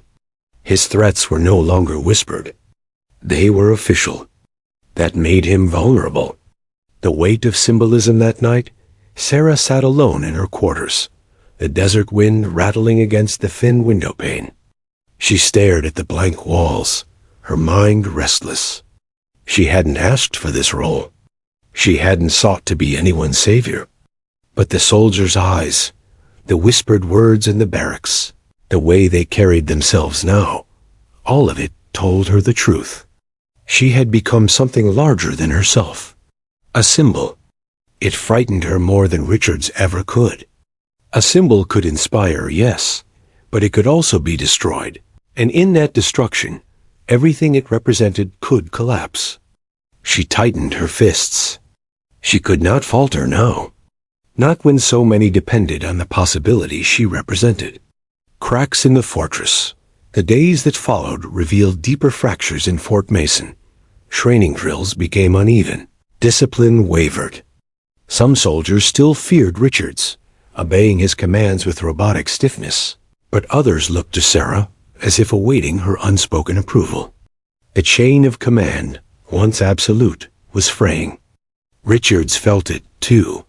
His threats were no longer whispered. They were official. That made him vulnerable. The weight of symbolism that night, Sarah sat alone in her quarters, the desert wind rattling against the thin window pane. She stared at the blank walls, her mind restless. She hadn't asked for this role. She hadn't sought to be anyone's savior. But the soldiers' eyes, the whispered words in the barracks, the way they carried themselves now, all of it told her the truth. She had become something larger than herself. A symbol. It frightened her more than Richards ever could. A symbol could inspire, yes, but it could also be destroyed. And in that destruction, everything it represented could collapse. She tightened her fists. She could not falter now. Not when so many depended on the possibility she represented. Cracks in the fortress. The days that followed revealed deeper fractures in Fort Mason. Training drills became uneven. Discipline wavered. Some soldiers still feared Richards, obeying his commands with robotic stiffness, but others looked to Sarah as if awaiting her unspoken approval. The chain of command, once absolute, was fraying. Richards felt it, too.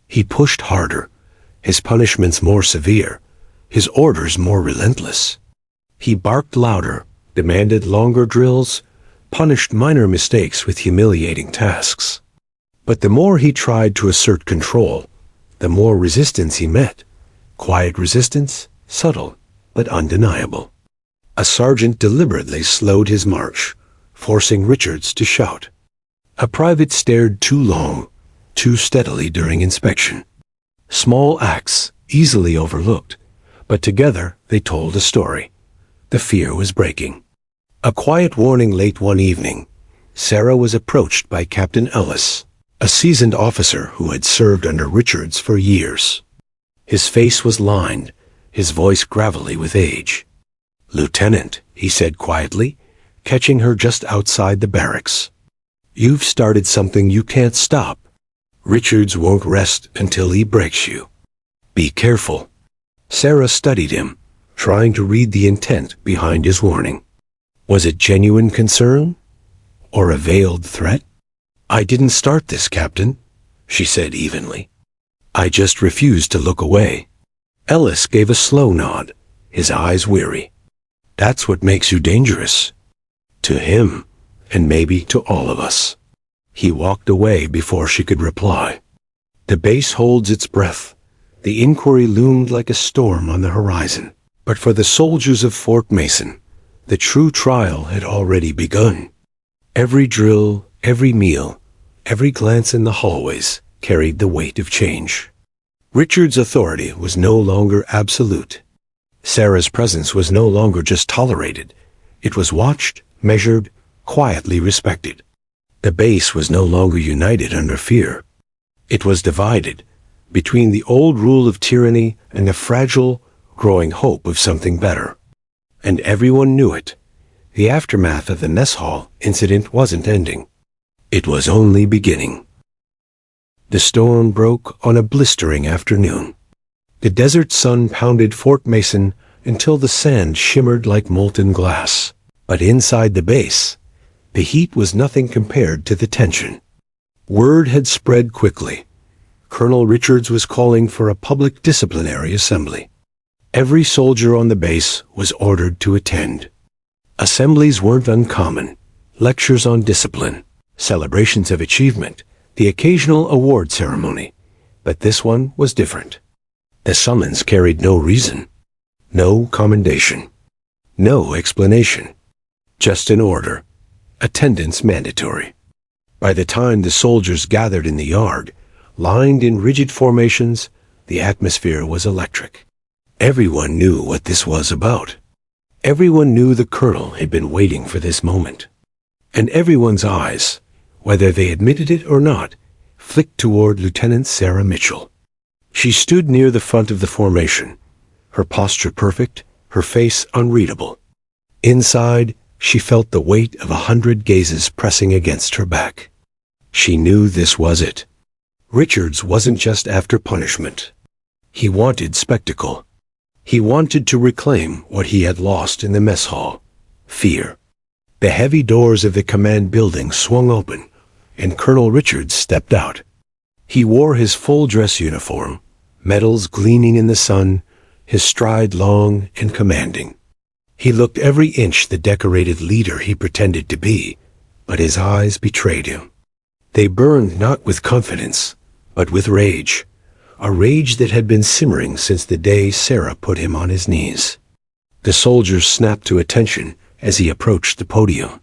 He pushed harder, his punishments more severe, his orders more relentless. He barked louder, demanded longer drills, punished minor mistakes with humiliating tasks. But the more he tried to assert control, the more resistance he met. Quiet resistance, subtle, but undeniable. A sergeant deliberately slowed his march, forcing Richards to shout. A private stared too long, too steadily during inspection. Small acts, easily overlooked, but together they told a story. The fear was breaking. A quiet warning late one evening, Sarah was approached by Captain Ellis, a seasoned officer who had served under Richards for years. His face was lined, his voice gravelly with age. "Lieutenant," he said quietly, catching her just outside the barracks. "You've started something you can't stop. Richards won't rest until he breaks you. Be careful." Sarah studied him, trying to read the intent behind his warning. Was it genuine concern? Or a veiled threat? "I didn't start this, Captain," she said evenly. "I just refused to look away." Ellis gave a slow nod, his eyes weary. "That's what makes you dangerous. To him, and maybe to all of us." He walked away before she could reply. The base holds its breath. The inquiry loomed like a storm on the horizon. But for the soldiers of Fort Mason, the true trial had already begun. Every drill, every meal, every glance in the hallways carried the weight of change. Richard's authority was no longer absolute. Sarah's presence was no longer just tolerated. It was watched, measured, quietly respected. The base was no longer united under fear. It was divided between the old rule of tyranny and the fragile, growing hope of something better. And everyone knew it. The aftermath of the mess hall incident wasn't ending. It was only beginning. The storm broke on a blistering afternoon. The desert sun pounded Fort Mason until the sand shimmered like molten glass. But inside the base, the heat was nothing compared to the tension. Word had spread quickly. Colonel Richards was calling for a public disciplinary assembly. Every soldier on the base was ordered to attend. Assemblies weren't uncommon. Lectures on discipline, celebrations of achievement, the occasional award ceremony. But this one was different. The summons carried no reason, no commendation, no explanation. Just an order. Attendance mandatory. By the time the soldiers gathered in the yard, lined in rigid formations, the atmosphere was electric. Everyone knew what this was about. Everyone knew the colonel had been waiting for this moment. And everyone's eyes, whether they admitted it or not, flicked toward Lieutenant Sarah Mitchell. She stood near the front of the formation, her posture perfect, her face unreadable. Inside, she felt the weight of 100 gazes pressing against her back. She knew this was it. Richards wasn't just after punishment. He wanted spectacle. He wanted to reclaim what he had lost in the mess hall: fear. The heavy doors of the command building swung open, and Colonel Richards stepped out. He wore his full dress uniform, medals gleaming in the sun, his stride long and commanding. He looked every inch the decorated leader he pretended to be, but his eyes betrayed him. They burned not with confidence, but with rage, a rage that had been simmering since the day Sarah put him on his knees. The soldiers snapped to attention as he approached the podium.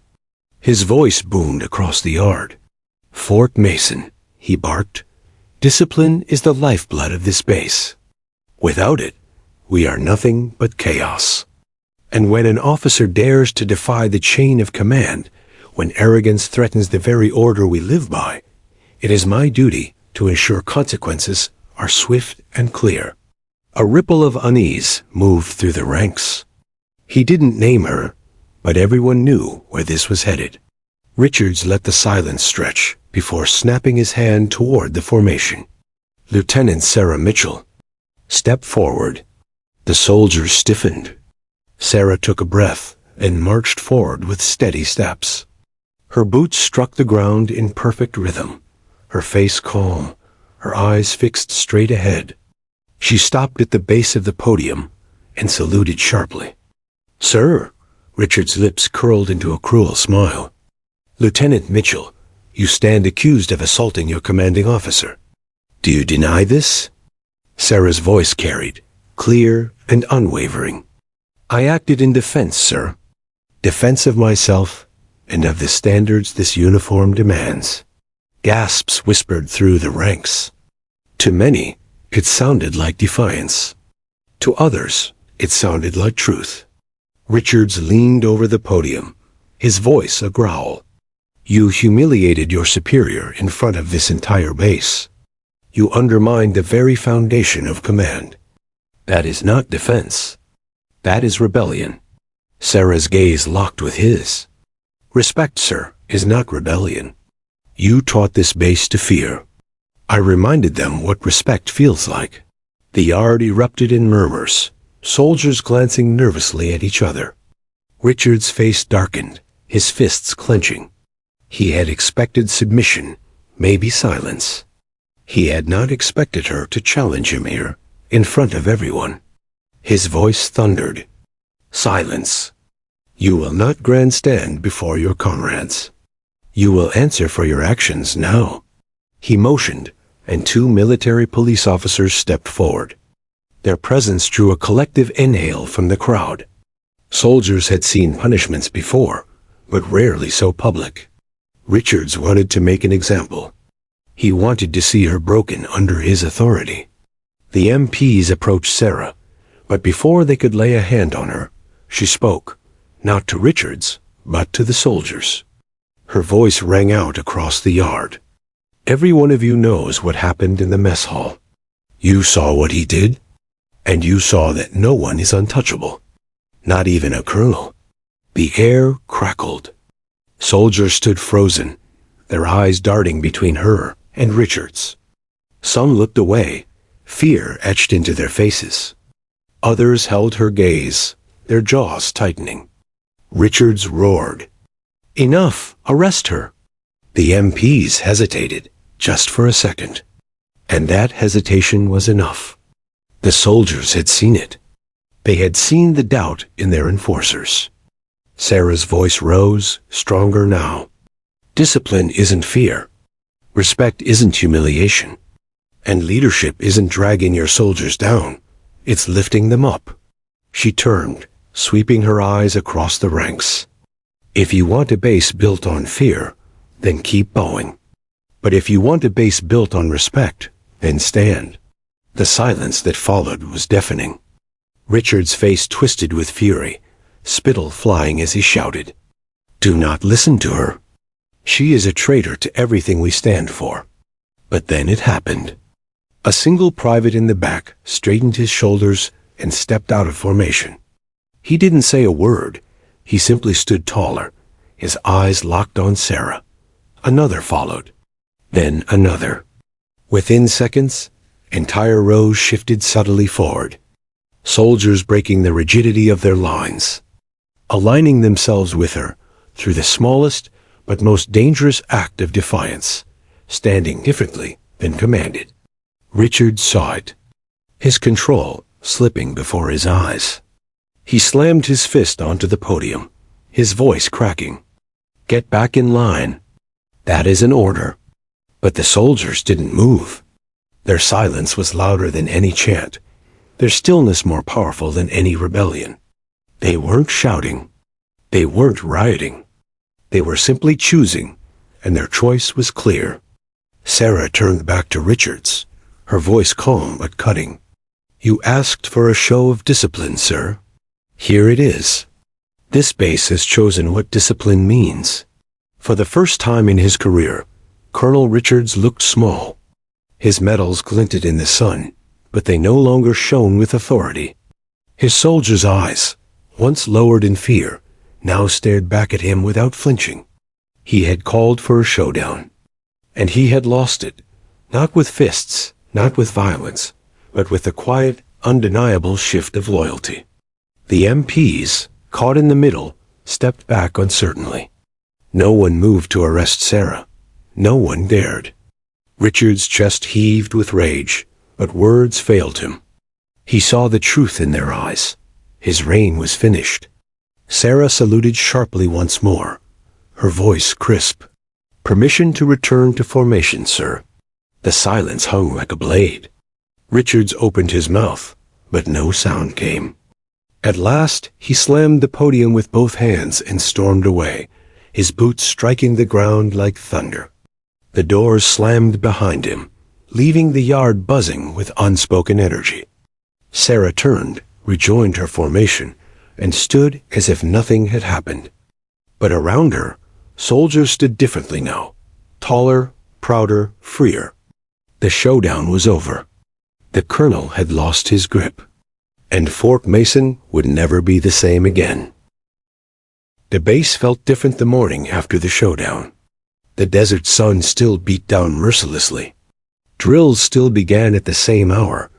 His voice boomed across the yard. "Fort Mason," he barked. "Discipline is the lifeblood of this base. Without it, we are nothing but chaos. And when an officer dares to defy the chain of command, when arrogance threatens the very order we live by, it is my duty to ensure consequences are swift and clear." A ripple of unease moved through the ranks. He didn't name her, but everyone knew where this was headed. Richards let the silence stretch before snapping his hand toward the formation. "Lieutenant Sarah Mitchell, step forward." The soldiers stiffened. Sarah took a breath and marched forward with steady steps. Her boots struck the ground in perfect rhythm, her face calm, her eyes fixed straight ahead. She stopped at the base of the podium and saluted sharply. "Sir," Richard's lips curled into a cruel smile. "Lieutenant Mitchell, you stand accused of assaulting your commanding officer. Do you deny this?" Sarah's voice carried, clear and unwavering. "I acted in defense, sir. Defense of myself and of the standards this uniform demands." Gasps whispered through the ranks. To many, it sounded like defiance. To others, it sounded like truth. Richards leaned over the podium, his voice a growl. "You humiliated your superior in front of this entire base. You undermined the very foundation of command. That is not defense. That is rebellion." Sarah's gaze locked with his. "Respect, sir, is not rebellion. You taught this base to fear. I reminded them what respect feels like." The yard erupted in murmurs. soldiers glancing nervously at each other. Richard's face darkened, his fists clenching. He had expected submission, maybe silence. He had not expected her to challenge him here, in front of everyone. His voice thundered. Silence. You will not grandstand before your comrades. You will answer for your actions now. He motioned, and 2 military police officers stepped forward. Their presence drew a collective inhale from the crowd. Soldiers had seen punishments before, but rarely so public. Richards wanted to make an example. He wanted to see her broken under his authority. The MPs approached Sarah, but before they could lay a hand on her, she spoke, not to Richards, but to the soldiers. Her voice rang out across the yard. Every one of you knows what happened in the mess hall. You saw what he did, and you saw that no one is untouchable, not even a colonel. The air crackled. Soldiers stood frozen, their eyes darting between her and Richards. Some looked away, fear etched into their faces. Others held her gaze, their jaws tightening. Richards roared. Enough! Arrest her! The MPs hesitated, just for a second. And that hesitation was enough. The soldiers had seen it. They had seen the doubt in their enforcers. Sarah's voice rose, stronger now. Discipline isn't fear. Respect isn't humiliation. And leadership isn't dragging your soldiers down. It's lifting them up. She turned, sweeping her eyes across the ranks. If you want a base built on fear, then keep bowing. But if you want a base built on respect, then stand. The silence that followed was deafening. Richard's face twisted with fury, spittle flying as he shouted. Do not listen to her. She is a traitor to everything we stand for. But then it happened. A single private in the back straightened his shoulders and stepped out of formation. He didn't say a word. He simply stood taller, his eyes locked on Sarah. Another followed. Then another. Within seconds, entire rows shifted subtly forward. Soldiers breaking the rigidity of their lines, aligning themselves with her through the smallest but most dangerous act of defiance, standing differently than commanded. Richard saw it, his control slipping before his eyes. He slammed his fist onto the podium, his voice cracking. Get back in line. That is an order. But the soldiers didn't move. Their silence was louder than any chant, their stillness more powerful than any rebellion. They weren't shouting. They weren't rioting. They were simply choosing, and their choice was clear. Sarah turned back to Richards, her voice calm but cutting. You asked for a show of discipline, sir. Here it is. This base has chosen what discipline means. For the first time in his career, Colonel Richards looked small. His medals glinted in the sun, but they no longer shone with authority. His soldiers' eyes, once lowered in fear, now stared back at him without flinching. He had called for a showdown, and he had lost it, not with fists, not with violence, but with a quiet, undeniable shift of loyalty. The MPs, caught in the middle, stepped back uncertainly. No one moved to arrest Sarah. No one dared. Richard's chest heaved with rage, but words failed him. He saw the truth in their eyes. His reign was finished. Sarah saluted sharply once more, her voice crisp. Permission to return to formation, sir. The silence hung like a blade. Richards opened his mouth, but no sound came. At last, he slammed the podium with both hands and stormed away, his boots striking the ground like thunder. The doors slammed behind him, leaving the yard buzzing with unspoken energy. Sarah turned, rejoined her formation, and stood as if nothing had happened. But around her, soldiers stood differently now, taller, prouder, freer. The showdown was over. The colonel had lost his grip, and Fort Mason would never be the same again. The base felt different the morning after the showdown. The desert sun still beat down mercilessly. Drills still began at the same hour.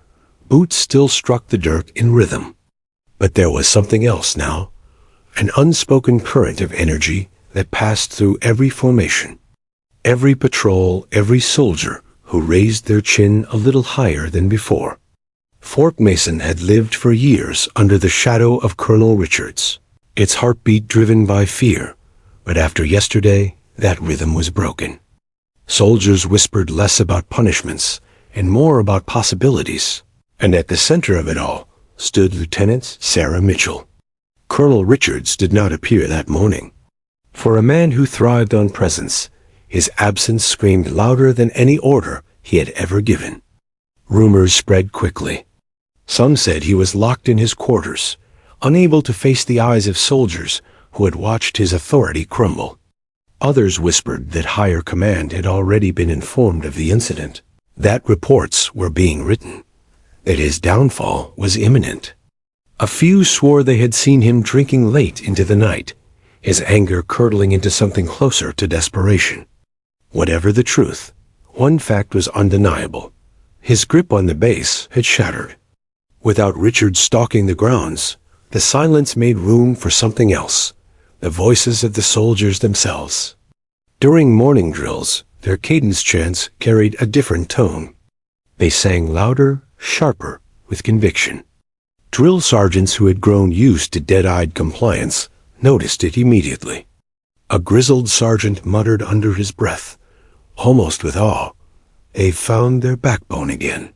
Boots still struck the dirt in rhythm. But there was something else now, an unspoken current of energy that passed through every formation, every patrol, every soldier who raised their chin a little higher than before. Fort Mason had lived for years under the shadow of Colonel Richards, its heartbeat driven by fear, but after yesterday, that rhythm was broken. Soldiers whispered less about punishments and more about possibilities, and at the center of it all stood Lieutenant Sarah Mitchell. Colonel Richards did not appear that morning. For a man who thrived on presence, his absence screamed louder than any order he had ever given. Rumors spread quickly. Some said he was locked in his quarters, unable to face the eyes of soldiers who had watched his authority crumble. Others whispered that higher command had already been informed of the incident, that reports were being written, that his downfall was imminent. A few swore they had seen him drinking late into the night, his anger curdling into something closer to desperation. Whatever the truth, one fact was undeniable. His grip on the base had shattered. Without Richard stalking the grounds, the silence made room for something else, the voices of the soldiers themselves. During morning drills, their cadence chants carried a different tone. They sang louder, sharper, with conviction. Drill sergeants who had grown used to dead-eyed compliance noticed it immediately. A grizzled sergeant muttered under his breath, almost with awe, "They've found their backbone again."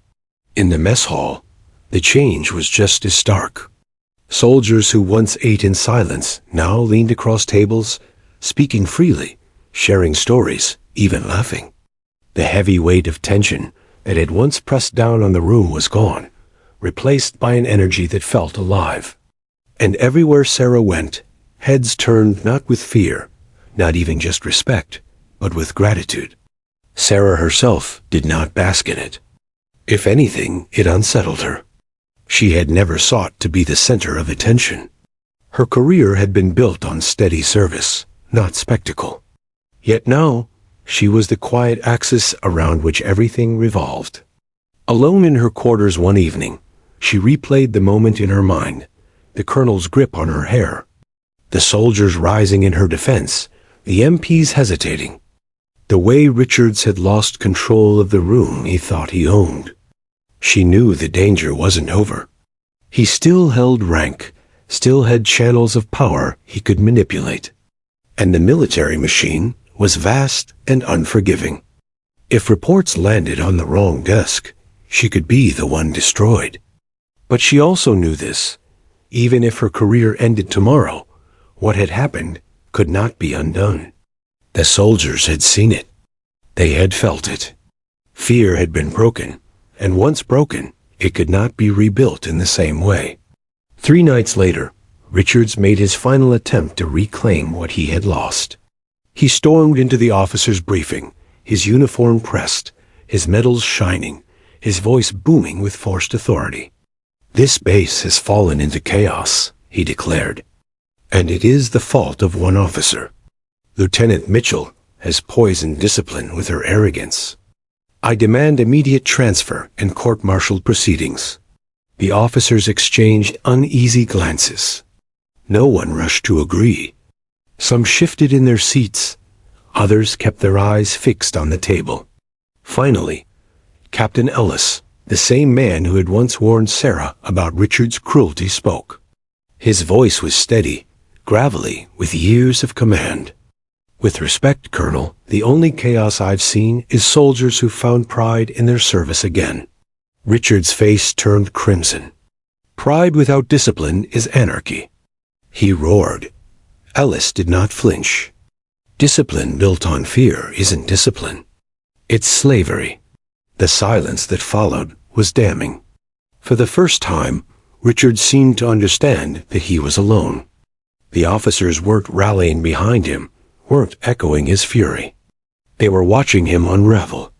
In the mess hall, the change was just as stark. Soldiers who once ate in silence now leaned across tables, speaking freely, sharing stories, even laughing. The heavy weight of tension that had once pressed down on the room was gone, replaced by an energy that felt alive. And everywhere Sarah went, heads turned not with fear, not even just respect, but with gratitude. Sarah herself did not bask in it. If anything, it unsettled her. She had never sought to be the center of attention. Her career had been built on steady service, not spectacle. Yet now, she was the quiet axis around which everything revolved. Alone in her quarters one evening, she replayed the moment in her mind, the colonel's grip on her hair, the soldiers rising in her defense, the MPs hesitating, the way Richards had lost control of the room he thought he owned. She knew the danger wasn't over. He still held rank, still had channels of power he could manipulate. And the military machine was vast and unforgiving. If reports landed on the wrong desk, she could be the one destroyed. But she also knew this. Even if her career ended tomorrow, what had happened could not be undone. The soldiers had seen it. They had felt it. Fear had been broken, and once broken, it could not be rebuilt in the same way. 3 nights later, Richards made his final attempt to reclaim what he had lost. He stormed into the officers' briefing, his uniform pressed, his medals shining, his voice booming with forced authority. "This base has fallen into chaos," he declared, "and it is the fault of one officer. Lieutenant Mitchell has poisoned discipline with her arrogance. I demand immediate transfer and court-martialed proceedings." The officers exchanged uneasy glances. No one rushed to agree. Some shifted in their seats. Others kept their eyes fixed on the table. Finally, Captain Ellis, the same man who had once warned Sarah about Richard's cruelty, spoke. His voice was steady, gravelly, with years of command. "With respect, Colonel, the only chaos I've seen is soldiers who found pride in their service again." Richard's face turned crimson. "Pride without discipline is anarchy," he roared. Ellis did not flinch. "Discipline built on fear isn't discipline. It's slavery." The silence that followed was damning. For the first time, Richard seemed to understand that he was alone. The officers weren't rallying behind him, weren't echoing his fury. They were watching him unravel.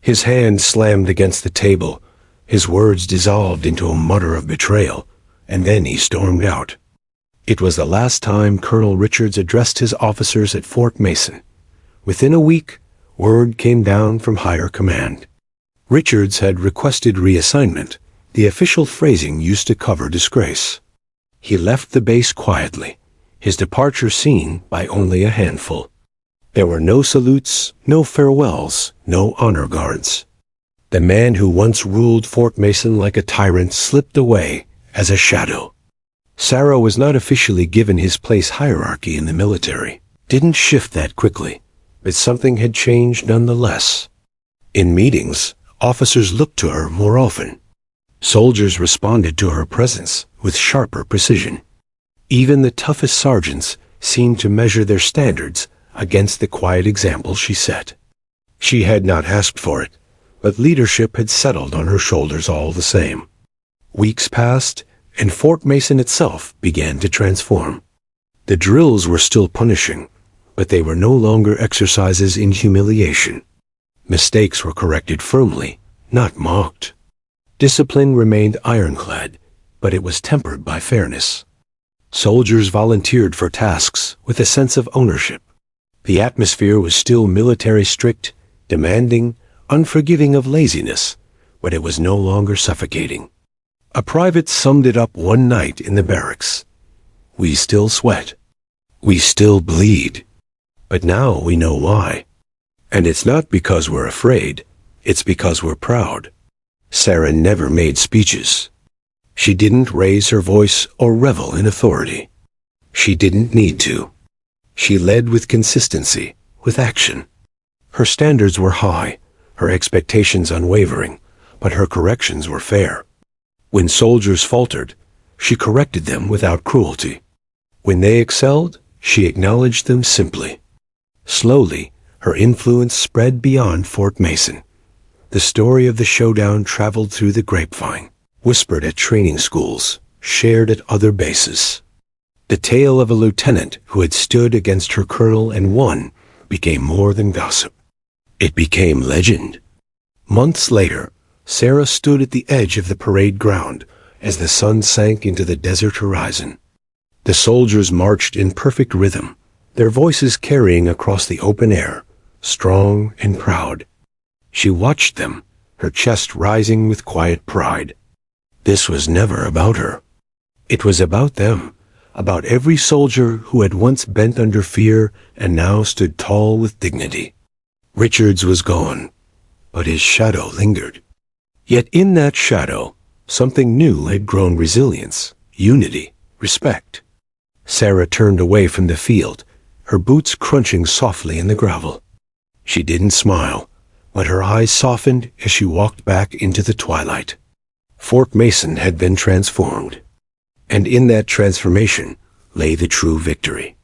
His hand slammed against the table, his words dissolved into a mutter of betrayal, and then he stormed out. It was the last time Colonel Richards addressed his officers at Fort Mason. Within a week, word came down from higher command. Richards had requested reassignment. The official phrasing used to cover disgrace. He left the base quietly, his departure seen by only a handful. There were no salutes, no farewells, no honor guards. The man who once ruled Fort Mason like a tyrant slipped away as a shadow. Sarah was not officially given his place hierarchy in the military. Didn't shift that quickly, but something had changed nonetheless. In meetings, officers looked to her more often. Soldiers responded to her presence with sharper precision. Even the toughest sergeants seemed to measure their standards against the quiet example she set. She had not asked for it, but leadership had settled on her shoulders all the same. Weeks passed, and Fort Mason itself began to transform. The drills were still punishing, but they were no longer exercises in humiliation. Mistakes were corrected firmly, not mocked. Discipline remained ironclad, but it was tempered by fairness. Soldiers volunteered for tasks with a sense of ownership. The atmosphere was still military strict, demanding, unforgiving of laziness, but it was no longer suffocating. A private summed it up one night in the barracks. "We still sweat. We still bleed. But now we know why. And it's not because we're afraid, it's because we're proud." Sarah never made speeches. She didn't raise her voice or revel in authority. She didn't need to. She led with consistency, with action. Her standards were high, her expectations unwavering, but her corrections were fair. When soldiers faltered, she corrected them without cruelty. When they excelled, she acknowledged them simply. Slowly, her influence spread beyond Fort Mason. The story of the showdown traveled through the grapevine, whispered at training schools, shared at other bases. The tale of a lieutenant who had stood against her colonel and won became more than gossip. It became legend. Months later, Sarah stood at the edge of the parade ground as the sun sank into the desert horizon. The soldiers marched in perfect rhythm, their voices carrying across the open air, strong and proud. She watched them, her chest rising with quiet pride. This was never about her. It was about them, about every soldier who had once bent under fear and now stood tall with dignity. Richards was gone, but his shadow lingered. Yet in that shadow, something new had grown: resilience, unity, respect. Sarah turned away from the field, her boots crunching softly in the gravel. She didn't smile, but her eyes softened as she walked back into the twilight. Fort Mason had been transformed, and in that transformation lay the true victory.